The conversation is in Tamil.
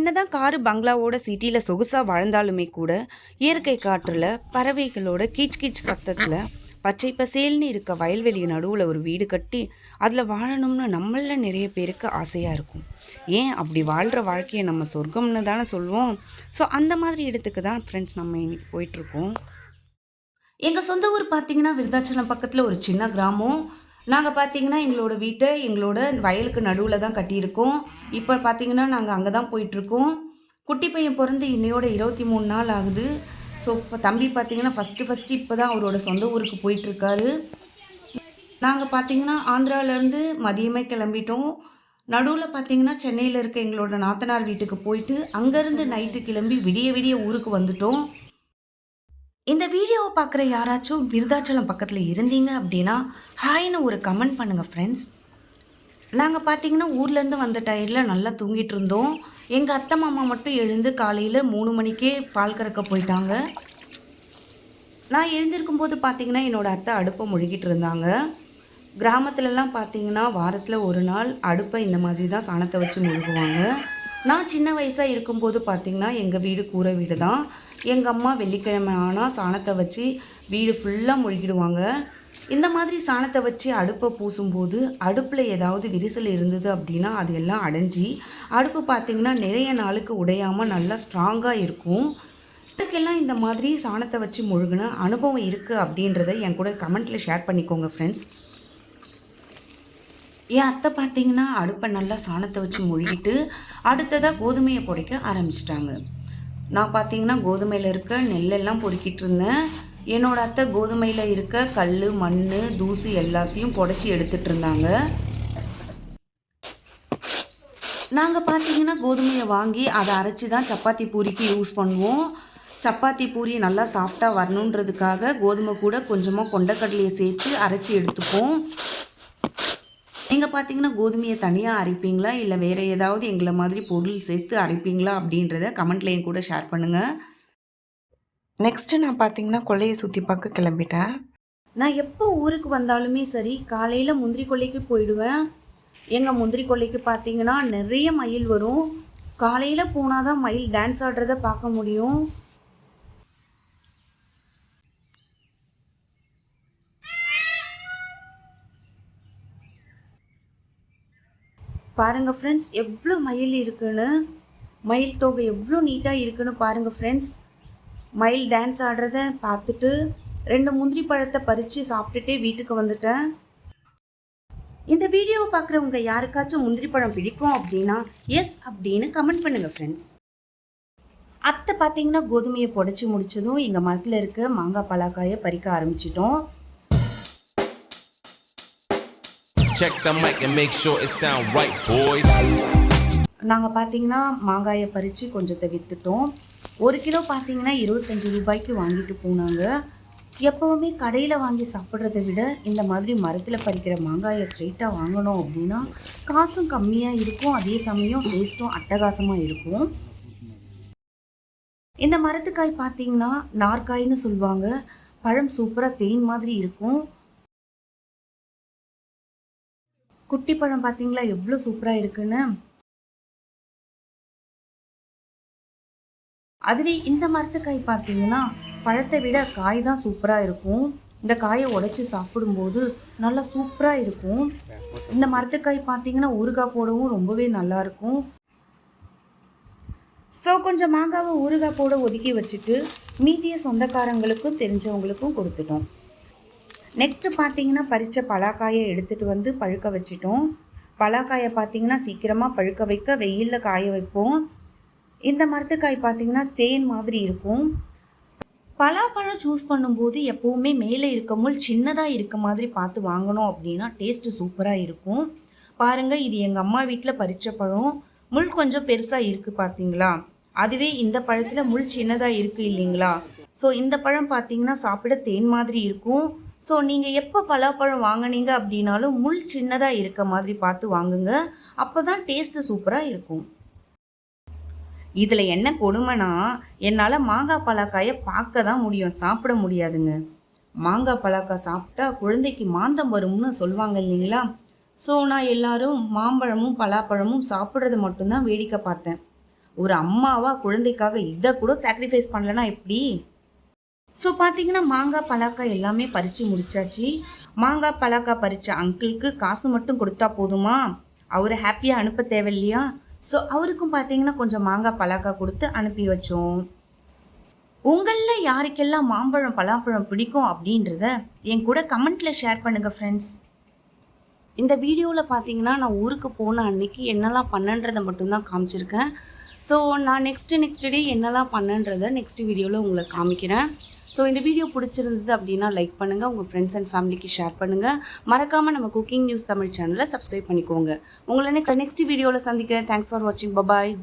என்னதான் காரு பங்களாவோட சிட்டில சொகுசா வாழ்ந்தாலுமே கூட, இயற்கை காற்றுல, பறவைகளோட கீச் கீச் சத்தத்துல, பச்சை பசேல்னு இருக்க வயல்வெளி நடுவுல ஒரு வீடு கட்டி, அதுல வாழணும்னு நம்மள்ல நெறைய பேருக்கு ஆசையா இருக்கும். ஏன் அப்படி வாழ்ற வாழ்க்கைய நம்ம சொர்க்கம்னு தானே சொல்வோம். ஸோ அந்த மாதிரி இடத்துக்கு தான் ஃப்ரெண்ட்ஸ் நம்ம இன்னைக்கு போயிட்டுருக்கோம். எங்க சொந்த ஊர் பார்த்தீங்கன்னா, விருதாச்சலம் பக்கத்துல ஒரு சின்ன கிராமம். நாங்க பார்த்தீங்கன்னா, எங்களோட வீட்ட எங்களோட வயலுக்கு நடுவுல தான் கட்டியிருக்கோம். இப்ப பார்த்தீங்கன்னா, நாங்க அங்க தான் போயிட்டுருக்கோம். குட்டி பையன் பொறந்து இன்னையோட 23 நாள் ஆகுது. ஸோ, இப்ப தம்பி பார்த்தீங்கன்னா, ஃபர்ஸ்ட்டு இப்ப தான் அவரோட சொந்த ஊருக்கு போயிட்டுருக்காரு. நாங்க பார்த்தீங்கன்னா, ஆந்திராலருந்து மதியமே கிளம்பிட்டோம். நடுவுல பார்த்தீங்கன்னா, சென்னையில இருக்க எங்களோட நாத்தனார் வீட்டுக்கு போயிட்டு, அங்கருந்து நைட்டு கிளம்பி விடிய விடிய ஊருக்கு வந்துட்டோம். இந்த வீடியோவை பார்க்குற யாராச்சும் விருதாச்சலம் பக்கத்தில் இருந்தீங்க அப்படின்னா ஹாய்னு ஒரு கமெண்ட் பண்ணுங்கள் ஃப்ரெண்ட்ஸ். நாங்கள் பார்த்தீங்கன்னா ஊர்லேருந்து வந்த டயரில் நல்லா தூங்கிட்டு இருந்தோம். எங்கள் அத்தை மாமா மட்டும் எழுந்து காலையில் 3 மணிக்கே பால் கறக்க போயிட்டாங்க. நான் எழுந்திருக்கும் போது பார்த்தீங்கன்னா என்னோடய அத்தை அடுப்பை முழுகிட்டு இருந்தாங்க. கிராமத்துலலாம் பார்த்தீங்கன்னா வாரத்தில் ஒரு நாள் அடுப்பை இந்த மாதிரி தான் சாணத்தை வச்சு முழுகுவாங்க. நான் சின்ன வயசாக இருக்கும்போது பார்த்தீங்கன்னா எங்கள் வீடு கூரை வீடு தான். எங்கள் அம்மா வெள்ளிக்கிழமை ஆனால் சாணத்தை வச்சு வீடு ஃபுல்லாக முழுகிடுவாங்க. இந்த மாதிரி சாணத்தை வச்சு அடுப்பை பூசும்போது அடுப்பில் ஏதாவது விரிசல் இருந்தது அப்படின்னா அது எல்லாம் அடைஞ்சி அடுப்பு பார்த்திங்கன்னா நிறைய நாளுக்கு உடையாமல் நல்லா ஸ்ட்ராங்காக இருக்கும். இதுக்கெல்லாம் இந்த மாதிரி சாணத்தை வச்சு முழுகின அனுபவம் இருக்குது அப்படின்றத என் கூட கமெண்ட்டில் ஷேர் பண்ணிக்கோங்க ஃப்ரெண்ட்ஸ். என் அத்தை பார்த்தீங்கன்னா அடுப்பை நல்லா சாணத்தை வச்சு முழுகிட்டு அடுத்ததாக கோதுமையை புடைக்க ஆரம்பிச்சிட்டாங்க. நான் பார்த்தீங்கன்னா கோதுமையில் இருக்க நெல்லெல்லாம் பொறுக்கிட்டு இருந்தேன். என்னோட அத்தை கோதுமையில் இருக்க கல் மண் தூசி எல்லாத்தையும் புடைச்சி எடுத்துகிட்டு இருந்தாங்க. நாங்கள் பார்த்தீங்கன்னா கோதுமையை வாங்கி அதை அரைச்சி தான் சப்பாத்தி பூரிக்கு யூஸ் பண்ணுவோம். சப்பாத்தி பூரி நல்லா சாஃப்டாக வரணுன்றதுக்காக கோதுமை கூட கொஞ்சமாக கொண்டக்கடலையை சேர்த்து அரைச்சி எடுத்துப்போம். நீங்கள் பார்த்தீங்கன்னா கோதுமையை தனியாக அரைப்பீங்களா இல்லை வேறு ஏதாவது எங்களை மாதிரி பொருள் சேர்த்து அரைப்பீங்களா அப்படின்றத கமெண்ட்ல என் கூட ஷேர் பண்ணுங்கள். நெக்ஸ்ட்டு நான் பார்த்தீங்கன்னா கொல்லையை சுற்றி பார்க்க கிளம்பிட்டேன். நான் எப்போ ஊருக்கு வந்தாலுமே சரி காலையில் முந்திரி கொல்லைக்கு போயிடுவேன். எங்கள் முந்திரி கொல்லைக்கு பார்த்தீங்கன்னா நிறைய மயில் வரும். காலையில் போனால் தான் மயில் டான்ஸ் ஆடுறத பார்க்க முடியும். பாருங்கள் ஃப்ரெண்ட்ஸ் எவ்வளோ மயில் இருக்குன்னு, மயில் தொகை எவ்வளோ நீட்டாக இருக்குன்னு பாருங்கள் ஃப்ரெண்ட்ஸ். மயில் டான்ஸ் ஆடுறத பார்த்துட்டு 2 முந்திரி பழத்தை பறித்து சாப்பிட்டுட்டே வீட்டுக்கு வந்துட்டேன். இந்த வீடியோவை பார்க்குறவங்க யாருக்காச்சும் முந்திரி பழம் பிடிக்கும் அப்படின்னா எஸ் அப்படின்னு கமெண்ட் பண்ணுங்கள் ஃப்ரெண்ட்ஸ். அத்தை பார்த்தீங்கன்னா கோதுமையை புடைச்சி முடிச்சதும் எங்கள் மரத்தில் இருக்க மாங்காய் பலாக்காயை பறிக்க ஆரம்பிச்சிட்டோம். Check the mic and make sure it sound right, boys. நாங்கள் பார்த்தீங்கன்னா மாங்காயை பறித்து கொஞ்சத்தை விற்றுட்டோம். 1 கிலோ பார்த்தீங்கன்னா 25 ரூபாய்க்கு வாங்கிட்டு போனாங்க. எப்போவுமே கடையில் வாங்கி சாப்பிட்றத விட இந்த மாதிரி மரத்தில் பறிக்கிற மாங்காயை ஸ்ட்ரெயிட்டாக வாங்கணும் அப்படின்னா காசும் கம்மியாக இருக்கும், அதே சமயம் டேஸ்ட்டும் அட்டகாசமாக இருக்கும். இந்த மரத்துக்காய் பார்த்தீங்கன்னா நார்காய்னு சொல்லுவாங்க. பழம் சூப்பராக தேன் மாதிரி இருக்கும். குட்டி பழம் பார்த்தீங்களா எவ்வளோ சூப்பராக இருக்குன்னு. அதுவே இந்த மரத்துக்காய் பார்த்தீங்கன்னா பழத்தை விட காய் தான் சூப்பராக இருக்கும். இந்த காயை உடைச்சி சாப்பிடும்போது நல்லா சூப்பராக இருக்கும். இந்த மரத்துக்காய் பார்த்தீங்கன்னா ஊறுகாய் போடவும் ரொம்பவே நல்லாயிருக்கும். ஸோ கொஞ்சம் மாங்காவை ஊறுகாய் போட ஒதுக்கி வச்சுட்டு மீதிய சொந்தக்காரங்களுக்கும் தெரிஞ்சவங்களுக்கும் கொடுத்துட்டோம். நெக்ஸ்ட்டு பார்த்தீங்கன்னா பறித்த பலாக்காயை எடுத்துகிட்டு வந்து பழுக்க வச்சிட்டோம். பலாக்காயை பார்த்தீங்கன்னா சீக்கிரமாக பழுக்க வைக்க வெயிலில் காய வைப்போம். இந்த மரத்துக்காய் பார்த்தீங்கன்னா தேன் மாதிரி இருக்கும். பலாப்பழம் சூஸ் பண்ணும்போது எப்போவுமே மேலே இருக்க முள் சின்னதாக இருக்க மாதிரி பார்த்து வாங்கணும் அப்படின்னா டேஸ்ட்டு சூப்பராக இருக்கும். பாருங்கள், இது எங்கள் அம்மா வீட்டில் பறித்த பழம். முள் கொஞ்சம் பெருசாக இருக்குது பார்த்தீங்களா. அதுவே இந்த பழத்தில் முள் சின்னதாக இருக்குது இல்லைங்களா. ஸோ இந்த பழம் பார்த்தீங்கன்னா சாப்பிட தேன் மாதிரி இருக்கும். ஸோ நீங்கள் எப்போ பலாப்பழம் வாங்கினீங்க அப்படின்னாலும் முள் சின்னதாக இருக்க மாதிரி பார்த்து வாங்குங்க. அப்போ தான் டேஸ்ட்டு சூப்பராக இருக்கும். இதில் என்ன கொடுமைனா என்னால் மாங்காய் பலாக்காயை பார்க்க தான் முடியும், சாப்பிட முடியாதுங்க. மாங்காய் பலாக்காய் சாப்பிட்டா குழந்தைக்கு மாந்தம் வரும்னு சொல்லுவாங்க இல்லைங்களா. ஸோ நான் எல்லாரும் மாம்பழமும் பலாப்பழமும் சாப்பிட்றது மட்டும்தான் வேடிக்கை பார்த்தேன். ஒரு அம்மாவா குழந்தைக்காக இதை கூட சாக்ரிஃபைஸ் பண்ணலன்னா எப்படி? ஸோ பார்த்தீங்கன்னா மாங்காய் பலாக்காய் எல்லாமே பறித்து முடிச்சாச்சு. மாங்காய் பலாக்காய் பறித்த அங்கிளுக்கு காசு மட்டும் கொடுத்தா போதுமா? அவரை ஹாப்பியாக அனுப்ப தேவையில்லையா? ஸோ அவருக்கும் பார்த்தீங்கன்னா கொஞ்சம் மாங்காய் பலாக்காய் கொடுத்து அனுப்பி வச்சோம். உங்களில் யாருக்கெல்லாம் மாம்பழம் பலாப்பழம் பிடிக்கும் அப்படின்றத என் கூட கமெண்ட்டில் ஷேர் பண்ணுங்கள் ஃப்ரெண்ட்ஸ். இந்த வீடியோவில் பார்த்தீங்கன்னா நான் ஊருக்கு போன அன்னைக்கு என்னெல்லாம் பண்ணன்றதை மட்டும்தான் காமிச்சிருக்கேன். ஸோ நான் நெக்ஸ்ட் டே என்னெல்லாம் பண்ணன்றதை நெக்ஸ்ட் வீடியோவில் உங்களுக்கு காமிக்கிறேன். ஸோ இந்த வீடியோ பிடிச்சிருந்தது அப்படின்னா லைக் பண்ணுங்கள், உங்கள் ஃப்ரெண்ட்ஸ் அண்ட் ஃபேமிலிக்கு ஷேர் பண்ணுங்கள். மறக்காமல் நம்ம குக்கிங் நியூஸ் தமிழ் சேனலை சப்ஸ்கிரைப் பண்ணிக்கோங்க. உங்களை நெக்ஸ்ட் வீடியோவில் சந்திக்கிறேன். தேங்க்ஸ் ஃபார் வாட்சிங். பபாய்.